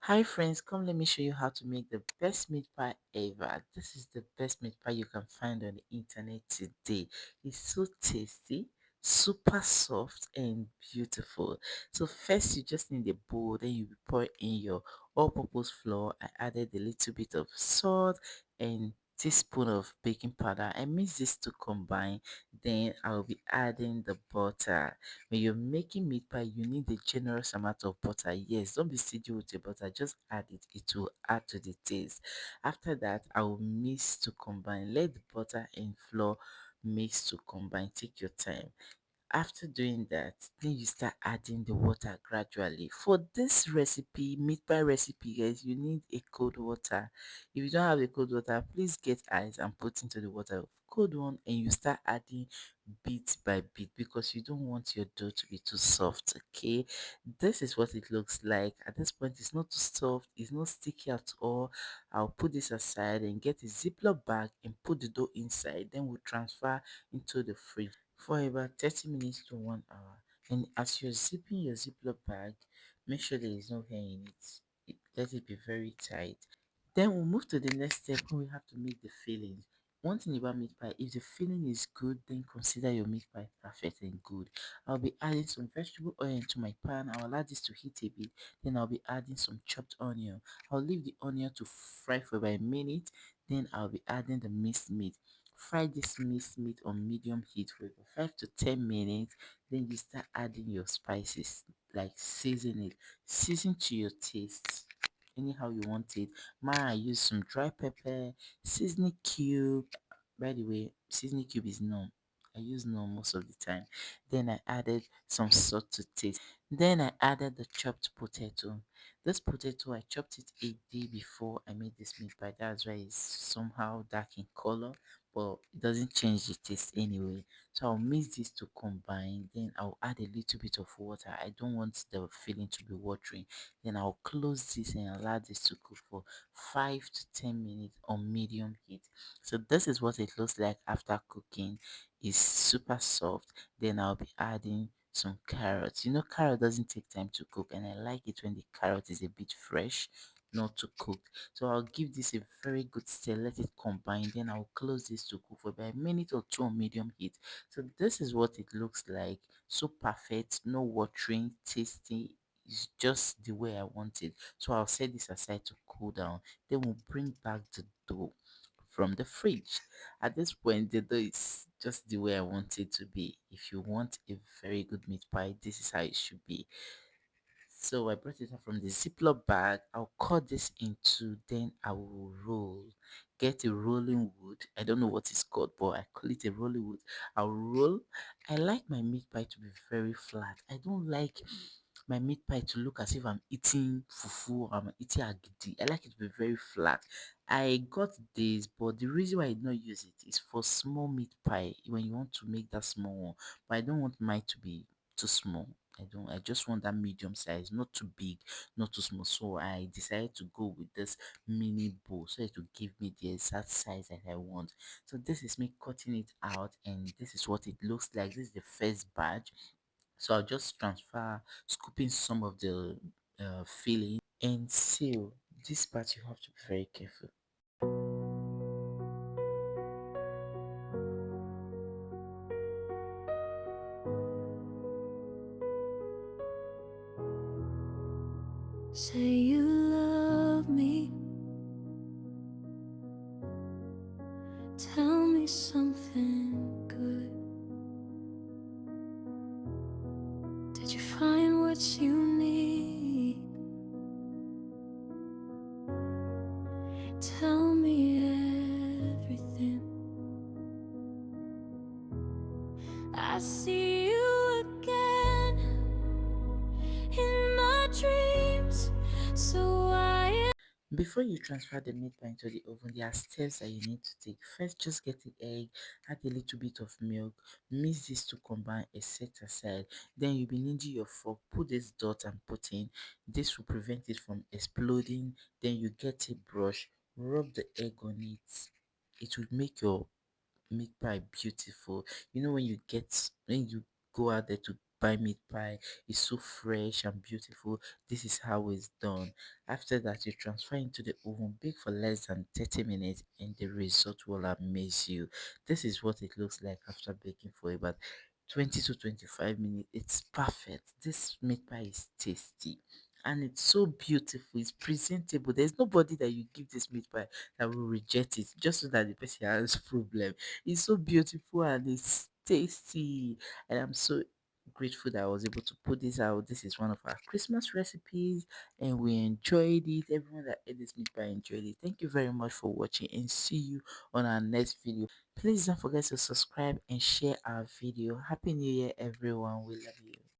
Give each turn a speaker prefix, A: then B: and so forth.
A: Hi friends, come let me show you how to make the best meat pie ever. This is the best meat pie you can find on the internet today. It's so tasty, super soft and beautiful. So first you just need a bowl, then you pour in your all-purpose flour. I added a little bit of salt and teaspoon of baking powder. I mix this to combine. Then I'll be adding the butter. When you're making meat pie, you need a generous amount of butter. Yes, don't be stingy with your butter. Just add it. It will add to the taste. After that, I will mix to combine. Let the butter and flour mix to combine. Take your time. After doing that, then you start adding the water gradually. For this recipe, meat pie recipe, guys, you need a cold water. If you don't have a cold water, please get ice and put into the water. Cold one, and you start adding bit by bit because you don't want your dough to be too soft. Okay, this is what it looks like at this point. It's not too soft, it's not sticky at all. I'll put this aside and get a ziploc bag and put the dough inside. Then we'll transfer into the fridge for about 30 minutes to 1 hour. And as you're zipping your ziploc bag, make sure there is no hair in it. Let it be very tight. Then we'll move to the next step when we have to make the fillings. One thing about meat pie, if the filling is good, then consider your meat pie perfect and good. I'll be adding some vegetable oil into my pan. I'll allow this to heat a bit. Then I'll be adding some chopped onion. I'll leave the onion to fry for about a minute. Then I'll be adding the minced meat. Fry this minced meat on medium heat for about 5 to 10 minutes. Then you start adding your spices, like season it. Season to your taste anyhow you want it. I use some dry pepper, seasoning cube. By the way, seasoning cube is known. I use none most of the time. Then I added some salt to taste. Then I added the chopped potato. This potato I chopped it a day before I made this meat pie. That's why it's somehow dark in color, but it doesn't change the taste anyway. So I'll mix this to combine. Then I'll add a little bit of water. I don't want the filling to be watery. Then I'll close this and allow this to cook for 5 to 10 minutes on medium heat. So this is what it looks like after cooking. It's super soft. Then I'll be adding some carrots. You know, carrot doesn't take time to cook, and I like it when the carrot is a bit fresh, not too cooked. So I'll give this a very good stir, let it combine. Then I'll close this to cook for about a minute or two on medium heat. So this is what it looks like. So perfect, no watering, tasty. It's just the way I want it. So I'll set this aside to cool down. Then we'll bring back the dough from the fridge. At this point, the dough is just the way I want it to be. If you want a very good meat pie, this is how it should be. So I brought it out from the Ziploc bag. I'll cut this into, then I will roll. Get a rolling wood. I don't know what it's called, but I call it a rolling wood. I'll roll. I like my meat pie to be very flat. I don't like my meat pie to look as if I'm eating fufu or I'm eating agidi. I like it to be very flat. I got this, but the reason why I did not use it is for small meat pie when you want to make that small one. But I don't want mine to be too small. I just want that medium size, not too big, not too small. So I decided to go with this mini bowl so it will give me the exact size that I want. So this is me cutting it out, and this is what it looks like. This is the first batch. So I'll just transfer, scooping some of the filling and seal. This part you have to be very careful.
B: Say you love me, tell me something good. Did you find what you need? Tell me everything. I see you again in my dreams. So I
A: Before you transfer the meat pie into the oven, there are steps that you need to take. First, just get the egg, add a little bit of milk, mix this to combine and set aside. Then you'll be needing your fork, put this dot and put in. This will prevent it from exploding. Then you get a brush, rub the egg on it. It will make your meat pie beautiful. You know when you go out there to buy meat pie. It's so fresh and beautiful. This is how it's done. After that, you transfer into the oven, bake for less than 30 minutes, and the result will amaze you. This is what it looks like after baking for about 20 to 25 minutes. It's perfect. This meat pie is tasty and it's so beautiful. It's presentable. There's nobody that you give this meat pie that will reject it just so that the person has problem. It's so beautiful and it's tasty. And I'm so grateful that I was able to put this out. This is one of our Christmas recipes and we enjoyed it. Everyone that ate this meat pie enjoyed it. Thank you very much for watching and see you on our next video. Please don't forget to subscribe and share our video. Happy New Year, everyone. We love you.